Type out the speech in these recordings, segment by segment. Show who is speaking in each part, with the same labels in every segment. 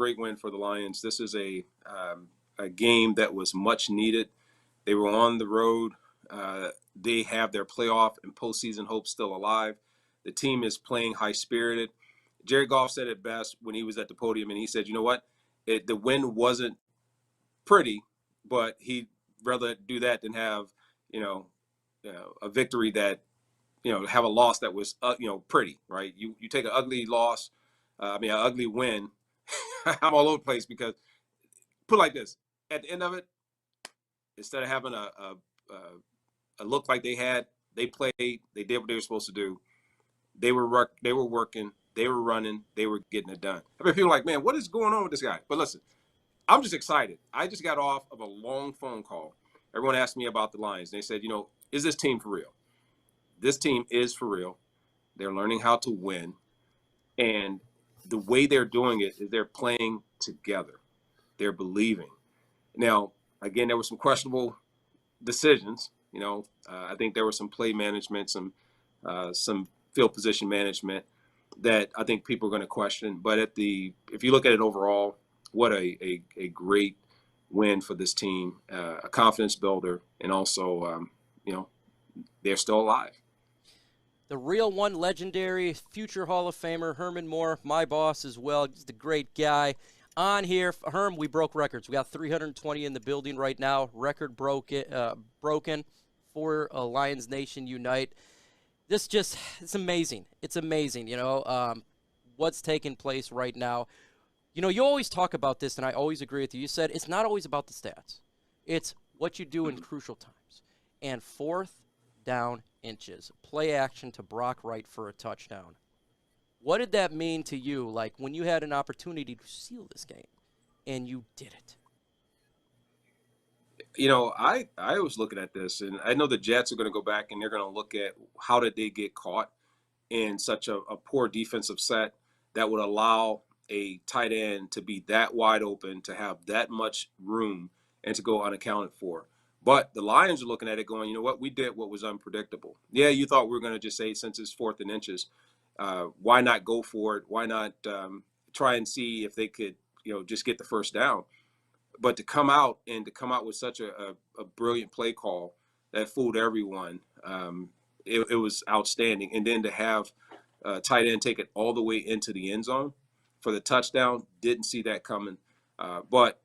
Speaker 1: great win for the Lions. This is a game that was much needed. They were on the road. They have their playoff and postseason hopes still alive. The team is playing high-spirited. Jared Goff said it best when he was at the podium, and he said, you know what? The win wasn't pretty, but he'd rather do that than have, a victory that, have a loss that was, pretty, right? You take an ugly loss, an ugly win. I'm all over the place because, put it like this, at the end of it, instead of having a look like they had, they played, they did what they were supposed to do. They were working, they were running, they were getting it done. People are like, man, what is going on with this guy? But listen, I'm just excited. I just got off of a long phone call. Everyone asked me about the Lions. They said, is this team for real? This team is for real. They're learning how to win. And the way they're doing it is they're playing together. They're believing. Now, again, there were some questionable decisions. I think there was some play management, some field position management that I think people are going to question. But if you look at it overall, what a great win for this team, a confidence builder, and also, they're still alive.
Speaker 2: The real one, legendary future Hall of Famer, Herman Moore, my boss as well. He's the great guy. On here, Herm, we broke records. We got 320 in the building right now. Record broken for Lions Nation Unite. It's amazing. It's amazing, what's taking place right now. You always talk about this, and I always agree with you. You said it's not always about the stats. It's what you do in crucial times. And 4th down inches, play action to Brock Wright for a touchdown. What did that mean to you, like when you had an opportunity to seal this game and you did it?
Speaker 1: I was looking at this, and I know the Jets are going to go back and they're going to look at how did they get caught in such a poor defensive set that would allow a tight end to be that wide open, to have that much room, and to go unaccounted for. But the Lions are looking at it going, you know what, we did what was unpredictable. Yeah, you thought we were going to just say, since it's 4th and inches, why not go for it? Why not try and see if they could, just get the first down? But to come out with such a brilliant play call that fooled everyone, it was outstanding. And then to have tight end take it all the way into the end zone for the touchdown, didn't see that coming. But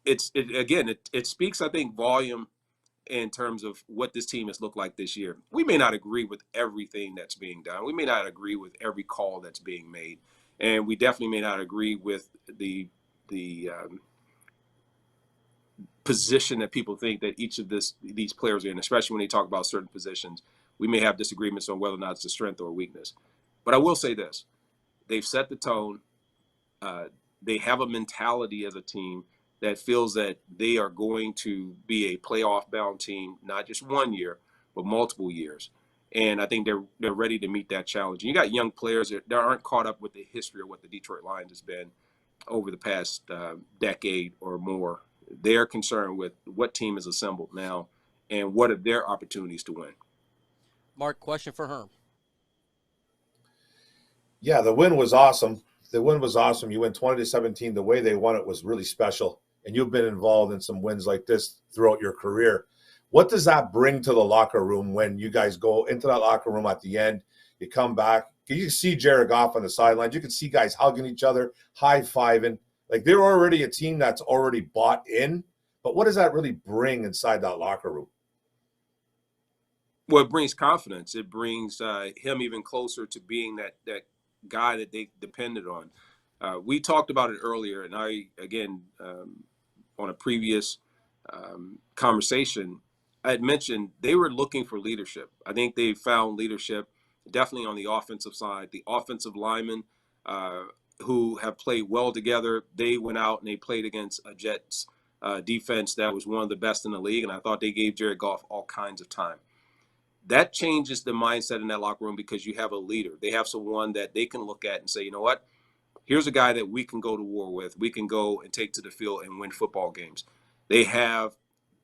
Speaker 1: it speaks, I think, volume in terms of what this team has looked like this year. We may not agree with everything that's being done. We may not agree with every call that's being made. And we definitely may not agree with the position that people think that each of these players are in, especially when they talk about certain positions. We may have disagreements on whether or not it's a strength or a weakness. But I will say this. They've set the tone. They have a mentality as a team that feels that they are going to be a playoff-bound team, not just 1 year, but multiple years. And I think they're ready to meet that challenge. And you got young players that aren't caught up with the history of what the Detroit Lions has been over the past decade or more. They're concerned with what team is assembled now and what are their opportunities to win.
Speaker 2: Mark, question for Herm.
Speaker 3: Yeah, the win was awesome. You win 20-17. The way they won it was really special. And you've been involved in some wins like this throughout your career. What does that bring to the locker room when you guys go into that locker room at the end? You come back. You can see Jared Goff on the sidelines. You can see guys hugging each other, high-fiving. Like, they're already a team that's already bought in. But what does that really bring inside that locker room?
Speaker 1: Well, it brings confidence. It brings him even closer to being that guy that they depended on. We talked about it earlier, and I, again, on a previous conversation, I had mentioned they were looking for leadership. I think they found leadership definitely on the offensive side. The offensive linemen who have played well together, they went out and they played against a Jets defense that was one of the best in the league, and I thought they gave Jared Goff all kinds of time. That changes the mindset in that locker room because you have a leader. They have someone that they can look at and say, you know what? Here's a guy that we can go to war with. We can go and take to the field and win football games. They have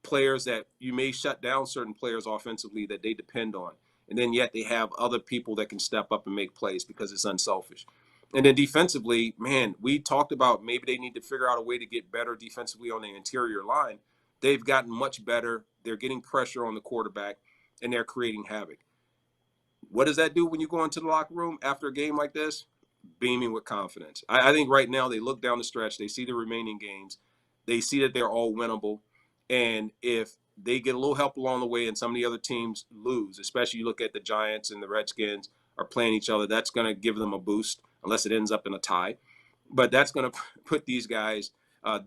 Speaker 1: players that you may shut down certain players offensively that they depend on. And then yet they have other people that can step up and make plays because it's unselfish. And then defensively, man, we talked about maybe they need to figure out a way to get better defensively on the interior line. They've gotten much better. They're getting pressure on the quarterback, and they're creating havoc. What does that do when you go into the locker room after a game like this? Beaming with confidence. I think right now they look down the stretch, they see the remaining games, they see that they're all winnable. And if they get a little help along the way and some of the other teams lose, especially you look at the Giants and the Redskins are playing each other, that's going to give them a boost unless it ends up in a tie. But that's going to put these guys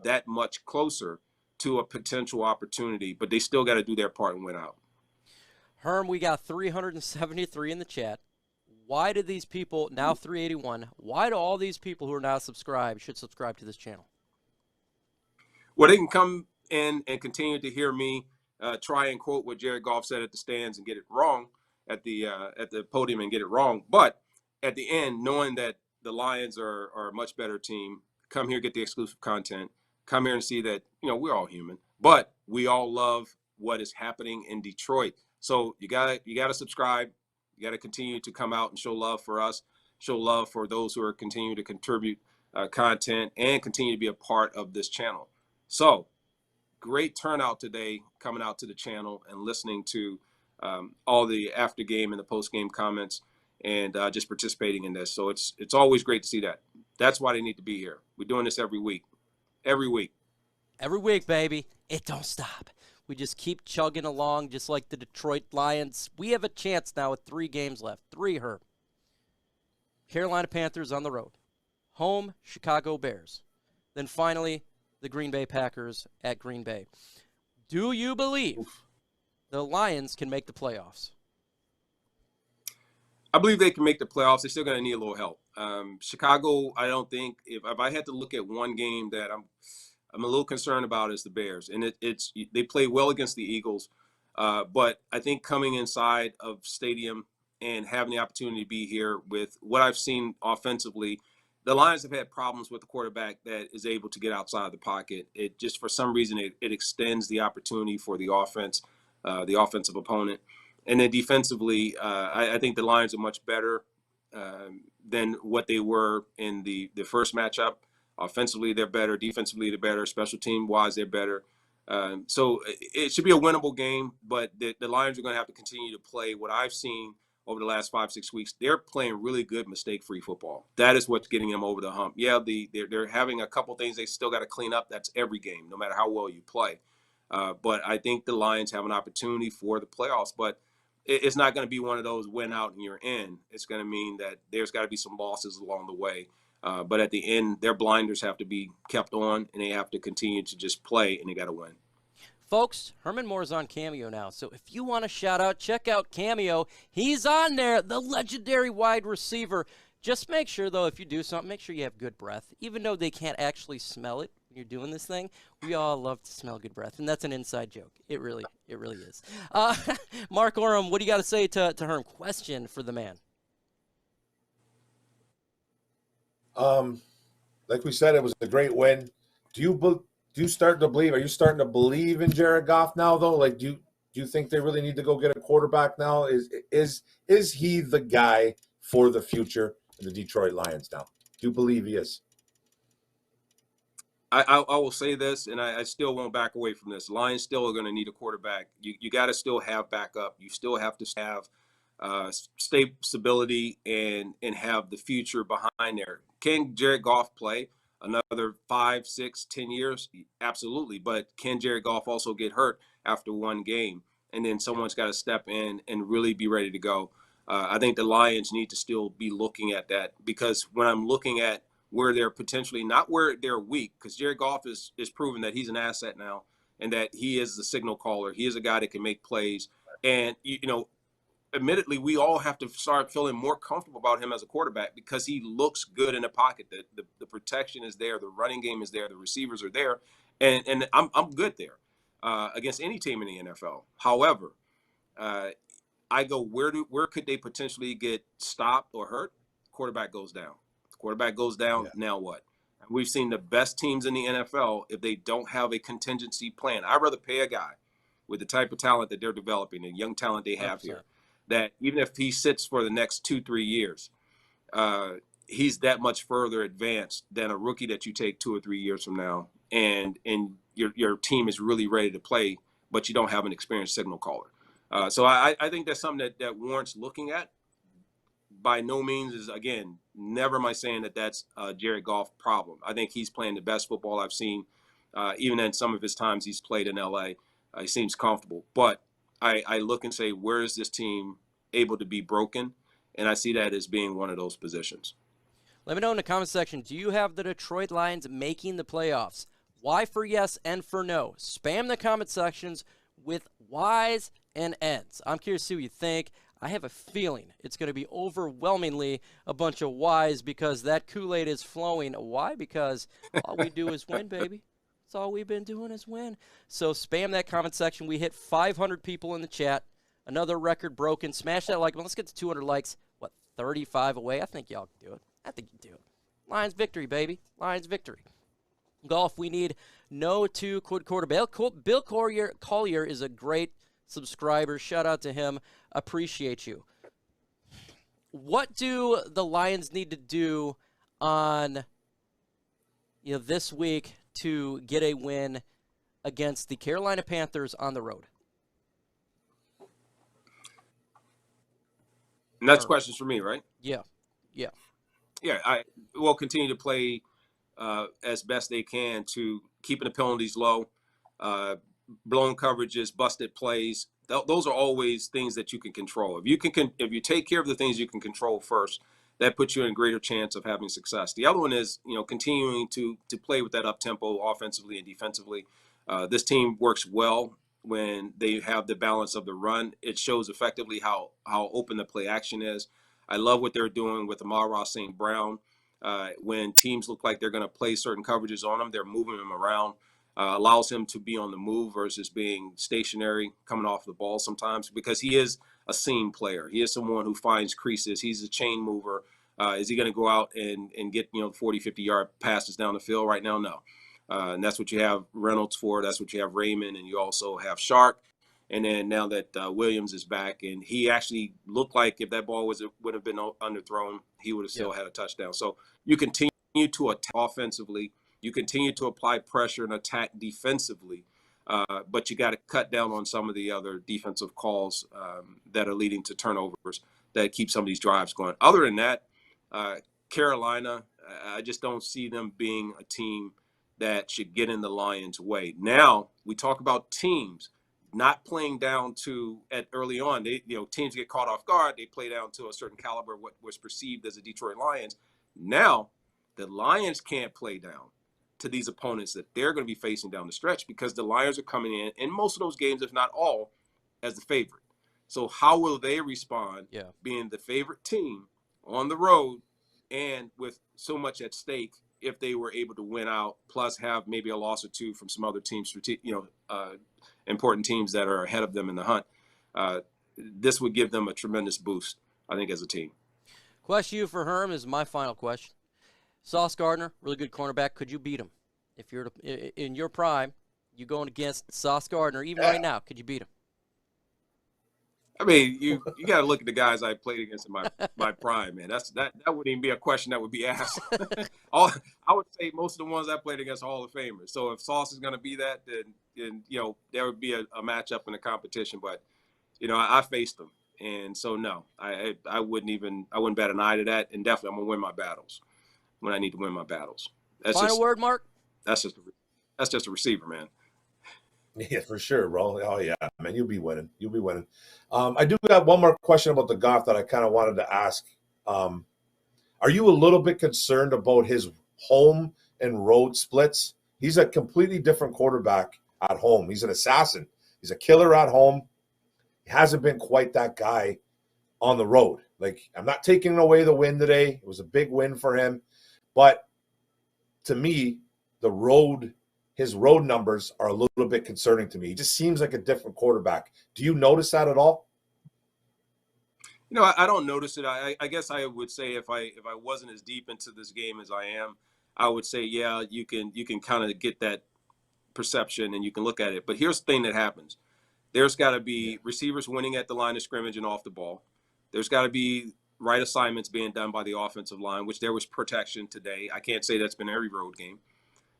Speaker 1: that much closer to a potential opportunity. But they still got to do their part and win out.
Speaker 2: Herm, we got 373 in the chat. Why do these people, now 381, why do all these people who are now subscribed should subscribe to this channel?
Speaker 1: Well, they can come in and continue to hear me try and quote what Jared Goff said at the stands and get it wrong at the podium and get it wrong. But at the end, knowing that the Lions are a much better team, come here, get the exclusive content, come here and see that, we're all human, but we all love what is happening in Detroit. So you gotta subscribe. You got to continue to come out and show love for us, show love for those who are continuing to contribute content and continue to be a part of this channel. So great turnout today coming out to the channel and listening to all the after game and the post game comments and just participating in this. So it's always great to see that. That's why they need to be here. We're doing this every week. Every week.
Speaker 2: Every week, baby. It don't stop. We just keep chugging along just like the Detroit Lions. We have a chance now with 3 games left. 3, Herb. Carolina Panthers on the road. Home, Chicago Bears. Then finally, the Green Bay Packers at Green Bay. Do you believe the Lions can make the playoffs?
Speaker 1: I believe they can make the playoffs. They're still going to need a little help. Chicago, I don't think, if I had to look at one game that I'm a little concerned about is the Bears, and they play well against the Eagles, but I think coming inside of stadium and having the opportunity to be here with what I've seen offensively, the Lions have had problems with the quarterback that is able to get outside the pocket. It just for some reason it extends the opportunity for the offense, the offensive opponent, and then defensively, I think the Lions are much better than what they were in the first matchup. Offensively, they're better. Defensively, they're better. Special team-wise, they're better. So it should be a winnable game, but the Lions are going to have to continue to play what I've seen over the last 5-6 weeks. They're playing really good mistake-free football. That is what's getting them over the hump. Yeah, they're having a couple things they still got to clean up. That's every game, no matter how well you play. But I think the Lions have an opportunity for the playoffs, but it's not going to be one of those win out and you're in. It's going to mean that there's got to be some losses along the way. But at the end, their blinders have to be kept on, and they have to continue to just play, and they got to win.
Speaker 2: Folks, Herman Moore's on Cameo now, so if you want a shout-out, check out Cameo. He's on there, the legendary wide receiver. Just make sure, though, if you do something, make sure you have good breath. Even though they can't actually smell it when you're doing this thing, we all love to smell good breath, and that's an inside joke. It really is. Mark Orem, what do you got to say to Herm? Question for the man.
Speaker 3: Like we said, it was a great win. Do you start to believe? Are you starting to believe in Jared Goff now, though? Like, do you think they really need to go get a quarterback now? Is he the guy for the future in the Detroit Lions now? Do you believe he is?
Speaker 1: I will say this, and I still won't back away from this. Lions still are going to need a quarterback. You got to still have backup. You still have to have stability and have the future behind there. Can Jared Goff play another 5, 6, 10 years? Absolutely. But can Jared Goff also get hurt after one game? And then someone's got to step in and really be ready to go. I think the Lions need to still be looking at that, because when I'm looking at where they're potentially not where they're weak, because Jared Goff is proven that he's an asset now and that he is the signal caller. He is a guy that can make plays. And, admittedly, we all have to start feeling more comfortable about him as a quarterback because he looks good in the pocket. The protection is there. The running game is there. The receivers are there. And I'm good there against any team in the NFL. However, I go, where could they potentially get stopped or hurt? Quarterback goes down. Quarterback goes down, yeah. Now what? We've seen the best teams in the NFL, if they don't have a contingency plan. I'd rather pay a guy with the type of talent that they're developing, the young talent they have 100%. Here, that even if he sits for the next 2-3 years, he's that much further advanced than a rookie that you take 2 or 3 years from now, and your team is really ready to play, but you don't have an experienced signal caller. So I think that's something that warrants looking at. By no means is, again, never am I saying that that's a Jared Goff problem. I think he's playing the best football I've seen, even in some of his times he's played in LA. He seems comfortable, but I look and say, where is this team able to be broken? And I see that as being one of those positions.
Speaker 2: Let me know in the comment section, do you have the Detroit Lions making the playoffs? Y for yes and for no. Spam the comment sections with Y's and N's. I'm curious to see what you think. I have a feeling it's going to be overwhelmingly a bunch of Y's because that Kool-Aid is flowing. Why? Because all we do is win, baby. That's all we've been doing is win. So spam that comment section. We hit 500 people in the chat. Another record broken. Smash that like button. Let's get to 200 likes. What, 35 away? I think y'all can do it. I think you can do it. Lions victory, baby. Lions victory. Golf, we need no two quad quarter. Bill Collier is a great subscriber. Shout out to him. Appreciate you. What do the Lions need to do on this week to get a win against the Carolina Panthers on the road?
Speaker 1: And that's questions for me, right?
Speaker 2: Yeah.
Speaker 1: I will continue to play as best they can to keeping the penalties low, blown coverages, busted plays. Those are always things that you can control. If you take care of the things you can control first, that puts you in a greater chance of having success. The other one is, continuing to play with that up tempo offensively and defensively. This team works well when they have the balance of the run. It shows effectively how open the play action is. I love what they're doing with Amon-Ra St. Brown. When teams look like they're going to play certain coverages on him, they're moving him around. Allows him to be on the move versus being stationary, coming off the ball sometimes, because he is a seam player. He is someone who finds creases. He's a chain mover. Is he going to go out and get 40, 50-yard passes down the field right now? No. And that's what you have Reynolds for. That's what you have Raymond, and you also have Shark. And then now that Williams is back, and he actually looked like if that ball would have been underthrown, he would have still had a touchdown. So you continue to attack offensively. You continue to apply pressure and attack defensively, but you got to cut down on some of the other defensive calls that are leading to turnovers that keep some of these drives going. Other than that, Carolina, I just don't see them being a team that should get in the Lions' way. Now, we talk about teams not playing down to at early on. Teams get caught off guard. They play down to a certain caliber, what was perceived as the Detroit Lions. Now, the Lions can't play down to these opponents that they're going to be facing down the stretch because the Lions are coming in most of those games, if not all, as the favorite. So how will they respond being the favorite team on the road and with so much at stake if they were able to win out, plus have maybe a loss or two from some other teams, important teams that are ahead of them in the hunt? This would give them a tremendous boost, I think, as a team.
Speaker 2: Question for Herm is my final question. Sauce Gardner, really good cornerback. Could you beat him? If you're in your prime, you going against Sauce Gardner, even right now, could you beat him?
Speaker 1: I mean, you got to look at the guys I played against in my prime, man. That wouldn't even be a question that would be asked. I would say most of the ones I played against are Hall of Famers. So if Sauce is going to be that, then there would be a matchup in the competition. But I faced them, and so no, I wouldn't bat an eye to that. And definitely, I'm gonna win my battles when I need to win my battles.
Speaker 2: Final word, Mark.
Speaker 1: That's just a receiver, man.
Speaker 3: Yeah, for sure, bro. Oh, yeah, man. You'll be winning. I do got one more question about the Goff that I kind of wanted to ask. Are you a little bit concerned about his home and road splits? He's a completely different quarterback at home. He's an assassin. He's a killer at home. He hasn't been quite that guy on the road. Like, I'm not taking away the win today. It was a big win for him. But to me, his road numbers are a little bit concerning to me. He just seems like a different quarterback. Do you notice that at all?
Speaker 1: I don't notice it. I guess I would say if I wasn't as deep into this game as I am, I would say, yeah, you can kind of get that perception and you can look at it. But here's the thing that happens. There's got to be receivers winning at the line of scrimmage and off the ball. There's got to be right assignments being done by the offensive line, which there was protection today. I can't say that's been every road game.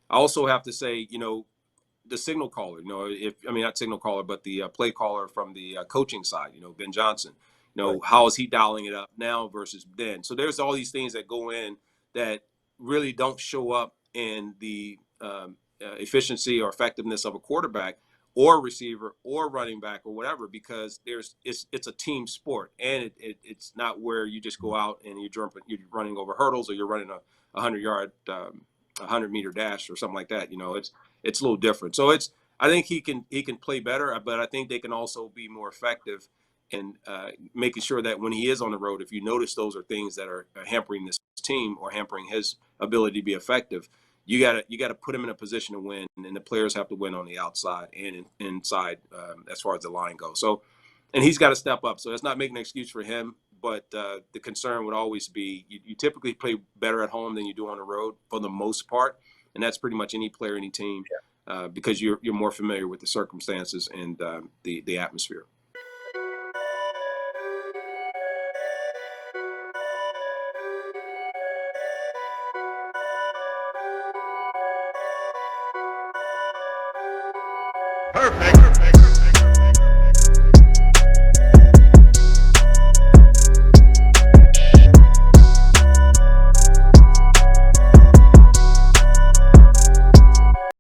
Speaker 1: I also have to say, the signal caller, not signal caller, but the play caller from the coaching side, Ben Johnson,
Speaker 3: Right.
Speaker 1: how is he dialing it up now versus then? So there's all these things that go in that really don't show up in the efficiency or effectiveness of a quarterback or receiver or running back or whatever, because it's a team sport, and it's not where you just go out and you're running over hurdles, or you're running a 100-yard 100-meter dash or something like that. It's a little different. So I think he can play better, but I think they can also be more effective in making sure that when he is on the road, if you notice those are things that are hampering this team or hampering his ability to be effective, you gotta put him in a position to win, and the players have to win on the outside and inside as far as the line goes. So, and he's got to step up. So that's not making an excuse for him, but the concern would always be you typically play better at home than you do on the road for the most part, and that's pretty much any player, any team, because you're more familiar with the circumstances and the atmosphere.
Speaker 4: Perfect.